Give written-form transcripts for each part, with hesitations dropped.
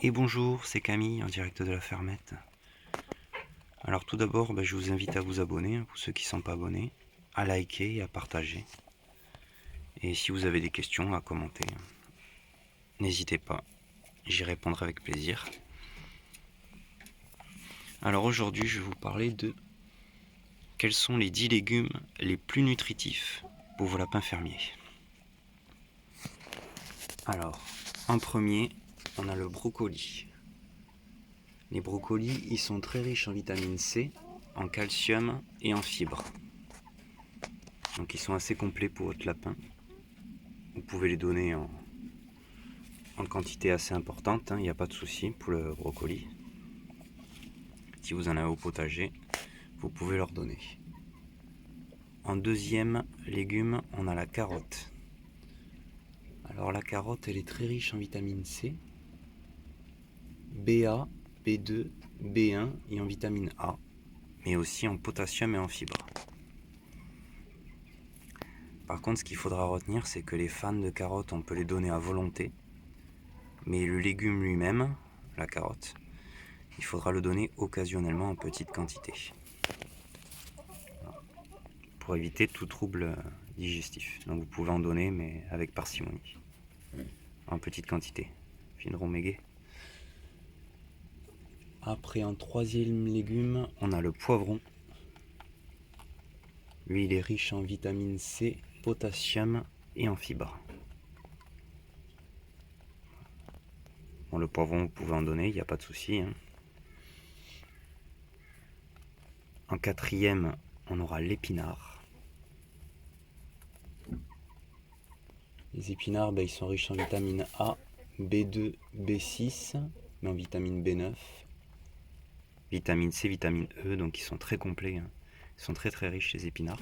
Et bonjour, c'est Camille en direct de la fermette. Alors tout d'abord, je vous invite à vous abonner, pour ceux qui ne sont pas abonnés, à liker et à partager. Et si vous avez des questions à commenter, n'hésitez pas, j'y répondrai avec plaisir. Alors aujourd'hui, je vais vous parler de quels sont les 10 légumes les plus nutritifs pour vos lapins fermiers. Alors, en premier, on a le brocoli. Les brocolis, ils sont très riches en vitamine C, en calcium et en fibres. Donc ils sont assez complets pour votre lapin. Vous pouvez les donner en quantité assez importante, il n'y a pas de souci pour le brocoli. Si vous en avez au potager, vous pouvez leur donner. En deuxième légume, on a la carotte. Alors la carotte, elle est très riche en vitamine C, BA, B2, B1 et en vitamine A, mais aussi en potassium et en fibres. Par contre, ce qu'il faudra retenir, c'est que les fans de carottes, on peut les donner à volonté, mais le légume lui-même, la carotte, il faudra le donner occasionnellement en petite quantité, pour éviter tout trouble digestif. Donc vous pouvez en donner, mais avec parcimonie, en petite quantité. Finiront mégué. Après, en troisième légume, on a le poivron. Lui, il est riche en vitamine C, potassium et en fibres. Bon, le poivron, vous pouvez en donner, il n'y a pas de souci. En quatrième, on aura l'épinard. Les épinards, ils sont riches en vitamine A, B2, B6, mais en vitamine B9, vitamine C, vitamine E, donc ils sont très complets. Ils sont très très riches les épinards.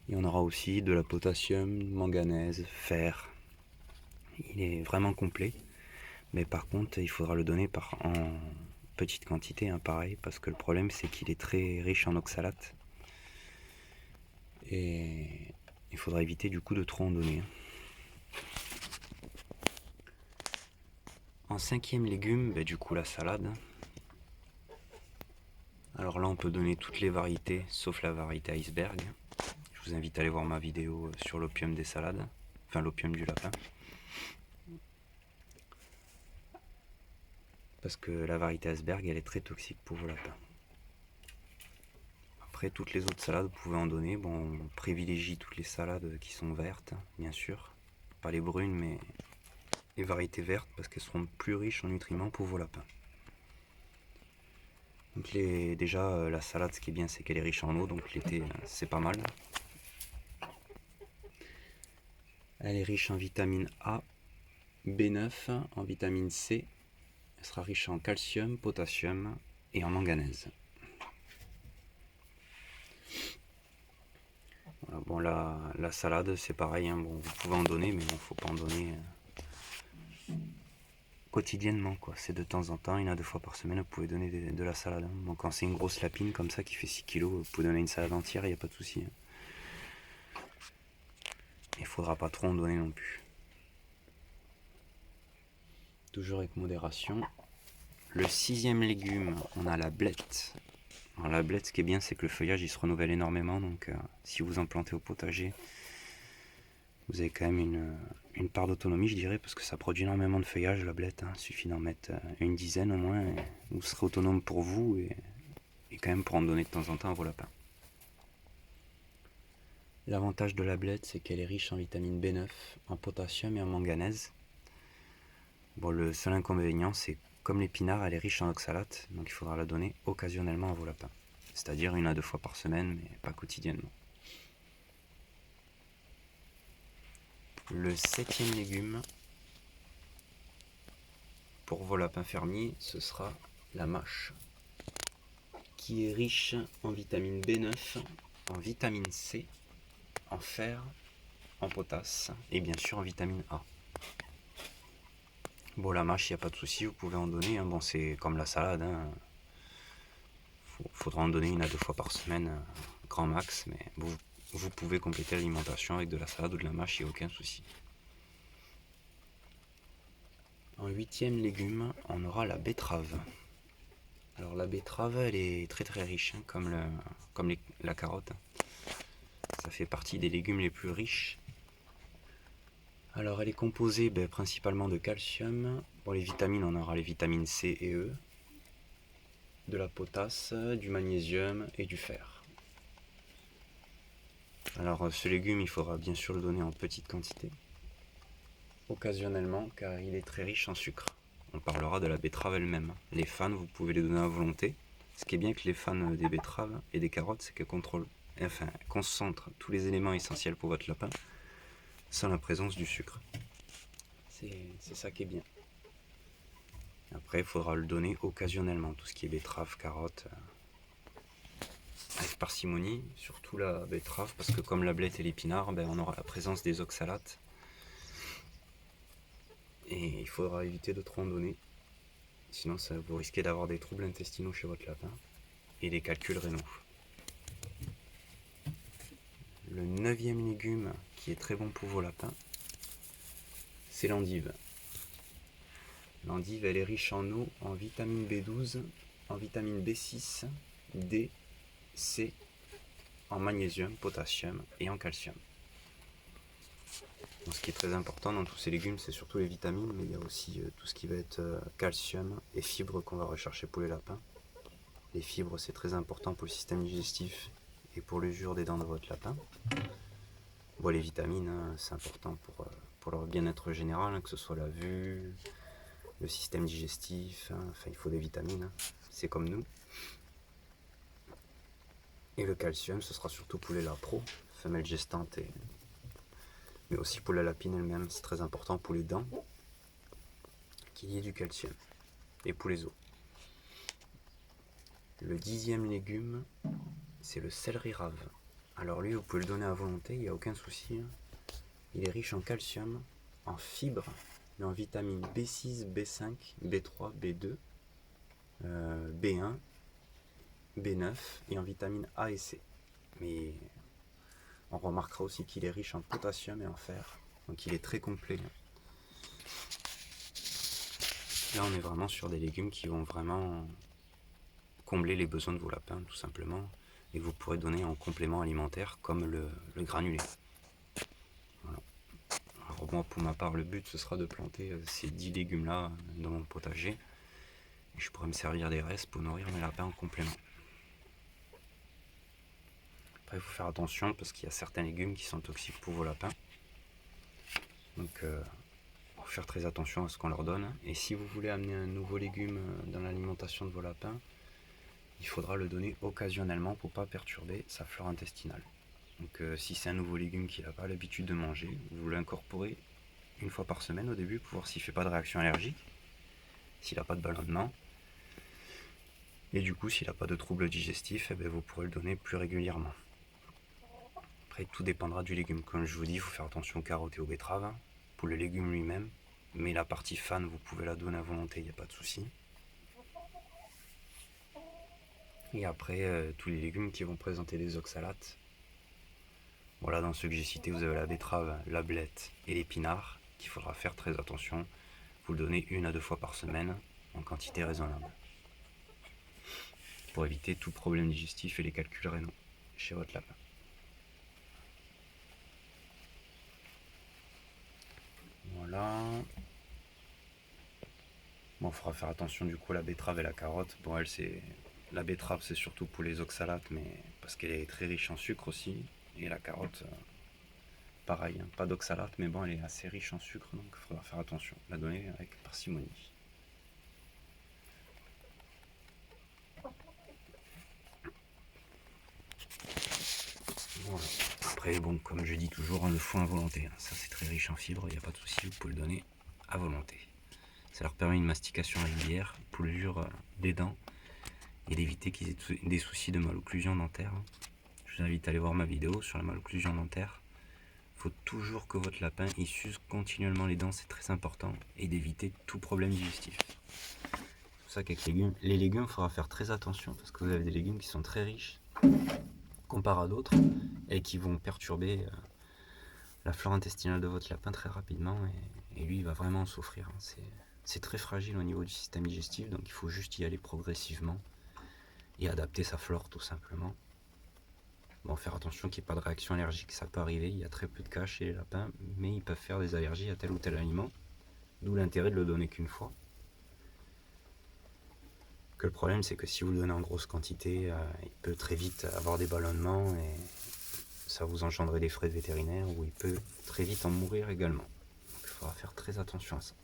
Et on aura aussi de la potassium, manganèse, fer. Il est vraiment complet. Mais par contre, il faudra le donner en petite quantité, pareil, parce que le problème c'est qu'il est très riche en oxalate. Et il faudra éviter du coup de trop en donner. En cinquième légume, du coup la salade. Alors là on peut donner toutes les variétés, sauf la variété iceberg. Je vous invite à aller voir ma vidéo sur l'opium des salades, enfin l'opium du lapin. Parce que la variété iceberg, elle est très toxique pour vos lapins. Après, toutes les autres salades, vous pouvez en donner. Bon, on privilégie toutes les salades qui sont vertes, bien sûr. Pas les brunes, mais les variétés vertes, parce qu'elles seront plus riches en nutriments pour vos lapins. Donc déjà, la salade, ce qui est bien, c'est qu'elle est riche en eau, donc l'été, c'est pas mal. Elle est riche en vitamine A, B9, en vitamine C. Elle sera riche en calcium, potassium et en manganèse. Voilà, bon, la salade, c'est pareil. Bon, vous pouvez en donner, mais il ne faut pas en donner quotidiennement, quoi. C'est de temps en temps, il y en a 2 fois par semaine, vous pouvez donner de la salade. Donc quand c'est une grosse lapine comme ça qui fait 6 kilos, vous pouvez donner une salade entière, il n'y a pas de souci. Il faudra pas trop en donner non plus. Toujours avec modération. Le sixième légume, on a la blette. Alors la blette, ce qui est bien, c'est que le feuillage il se renouvelle énormément, donc si vous en plantez au potager, vous avez quand même une part d'autonomie, je dirais, parce que ça produit énormément de feuillage, la blette. Il suffit d'en mettre une dizaine au moins, et vous serez autonome pour vous et quand même pour en donner de temps en temps à vos lapins. L'avantage de la blette, c'est qu'elle est riche en vitamine B9, en potassium et en manganèse. Bon, le seul inconvénient, c'est comme l'épinard, elle est riche en oxalate, donc il faudra la donner occasionnellement à vos lapins. C'est-à-dire 1 à 2 fois par semaine, mais pas quotidiennement. Le septième légume pour vos lapins fermiers, ce sera la mâche, qui est riche en vitamine B9, en vitamine C, en fer, en potasse et bien sûr en vitamine A. Bon, la mâche, il n'y a pas de souci, vous pouvez en donner. Bon, c'est comme la salade. Faudra en donner 1 à 2 fois par semaine, grand max, mais vous pouvez compléter l'alimentation avec de la salade ou de la mâche, il n'y a aucun souci. En En 8e légume, on aura la betterave. Alors la betterave, elle est très très riche, hein, comme la carotte. Ça fait partie des légumes les plus riches. Alors elle est composée principalement de calcium. Pour les vitamines, on aura les vitamines C et E, de la potasse, du magnésium et du fer. Alors ce légume, il faudra bien sûr le donner en petite quantité, occasionnellement, car il est très riche en sucre. On parlera de la betterave elle-même. Les fans, vous pouvez les donner à volonté. Ce qui est bien avec les fans des betteraves et des carottes, c'est qu'elles concentrent tous les éléments essentiels pour votre lapin sans la présence du sucre. C'est ça qui est bien. Après, il faudra le donner occasionnellement, tout ce qui est betterave, carotte, avec parcimonie, surtout la betterave, parce que comme la blette et l'épinard, on aura la présence des oxalates. Et il faudra éviter de trop en donner, sinon vous risquez d'avoir des troubles intestinaux chez votre lapin et des calculs rénaux. Le 9e légume qui est très bon pour vos lapins, c'est l'endive. L'endive, elle est riche en eau, en vitamine B12, en vitamine B6, D, C, en magnésium, potassium et en calcium. Donc, ce qui est très important dans tous ces légumes, c'est surtout les vitamines, mais il y a aussi tout ce qui va être calcium et fibres qu'on va rechercher pour les lapins. Les fibres, c'est très important pour le système digestif et pour l'usure des dents de votre lapin. Bon, les vitamines, hein, c'est important pour leur bien-être général, hein, que ce soit la vue, le système digestif, hein, enfin il faut des vitamines, hein, c'est comme nous. Et le calcium, ce sera surtout pour les lapros, femelles gestantes, mais aussi pour la lapine elle-même, c'est très important pour les dents qu'il y ait du calcium, et pour les os. Le 10e légume, c'est le céleri rave. Alors lui, vous pouvez le donner à volonté, il n'y a aucun souci. Il est riche en calcium, en fibres, mais en vitamines B6, B5, B3, B2, B1, B9 et en vitamines A et C. Mais on remarquera aussi qu'il est riche en potassium et en fer, donc il est très complet. Là, on est vraiment sur des légumes qui vont vraiment combler les besoins de vos lapins, tout simplement, et que vous pourrez donner en complément alimentaire comme le granulé. Voilà. Alors moi, pour ma part, le but, ce sera de planter ces 10 légumes-là dans mon potager, et je pourrais me servir des restes pour nourrir mes lapins en complément. Après, il faut faire attention parce qu'il y a certains légumes qui sont toxiques pour vos lapins. Donc, il faut faire très attention à ce qu'on leur donne. Et si vous voulez amener un nouveau légume dans l'alimentation de vos lapins, il faudra le donner occasionnellement pour ne pas perturber sa flore intestinale. Donc, si c'est un nouveau légume qu'il n'a pas l'habitude de manger, vous l'incorporez une fois par semaine au début pour voir s'il ne fait pas de réaction allergique, s'il n'a pas de ballonnement. Et du coup, s'il n'a pas de troubles digestifs, vous pourrez le donner plus régulièrement. Après, tout dépendra du légume. Comme je vous dis, il faut faire attention aux carottes et aux betteraves, pour le légume lui-même. Mais la partie fan, vous pouvez la donner à volonté, il n'y a pas de souci. Et après, tous les légumes qui vont présenter des oxalates. Voilà, dans ceux que j'ai cités, vous avez la betterave, la blette et l'épinard, qu'il faudra faire très attention. Vous le donnez 1 à 2 fois par semaine, en quantité raisonnable, pour éviter tout problème digestif et les calculs rénaux chez votre lapin. Voilà. Bon, il faudra faire attention du coup à la betterave et la carotte. Bon, la betterave, c'est surtout pour les oxalates, mais parce qu'elle est très riche en sucre aussi. Et la carotte, pareil, hein, pas d'oxalate, mais bon, elle est assez riche en sucre, donc il faudra faire attention. La donner avec parcimonie. Voilà. Après, bon, comme je dis toujours, on le faut à volonté. Ça, c'est très riche en fibres, il n'y a pas de souci, vous pouvez le donner à volonté. Ça leur permet une mastication régulière pour l'usure des dents et d'éviter qu'ils aient des soucis de malocclusion dentaire. Je vous invite à aller voir ma vidéo sur la malocclusion dentaire. Il faut toujours que votre lapin il s'use continuellement les dents, c'est très important, et d'éviter tout problème digestif. C'est pour ça qu'avec les légumes, il faudra faire très attention parce que vous avez des légumes qui sont très riches comparé à d'autres et qui vont perturber la flore intestinale de votre lapin très rapidement et lui il va vraiment en souffrir. C'est très fragile au niveau du système digestif, donc il faut juste y aller progressivement et adapter sa flore tout simplement. Bon, faire attention qu'il n'y ait pas de réaction allergique, ça peut arriver, il y a très peu de cas chez les lapins, mais ils peuvent faire des allergies à tel ou tel aliment, d'où l'intérêt de le donner qu'une fois. Que le problème, c'est que si vous le donnez en grosse quantité, il peut très vite avoir des ballonnements et ça vous engendrer des frais de vétérinaire ou il peut très vite en mourir également. Donc il faudra faire très attention à ça.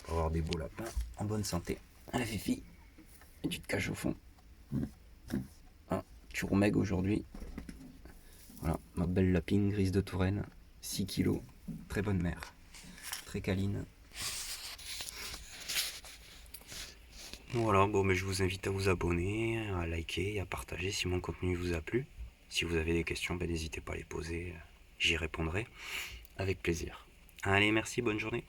Pour avoir des beaux lapins en bonne santé. Ah, la Fifi, tu te caches au fond. Ah, tu remègues aujourd'hui. Voilà, ma belle lapine grise de Touraine, 6 kilos, très bonne mère, très câline. Voilà, bon, mais je vous invite à vous abonner, à liker et à partager si mon contenu vous a plu. Si vous avez des questions, n'hésitez pas à les poser, j'y répondrai avec plaisir. Allez, merci, bonne journée.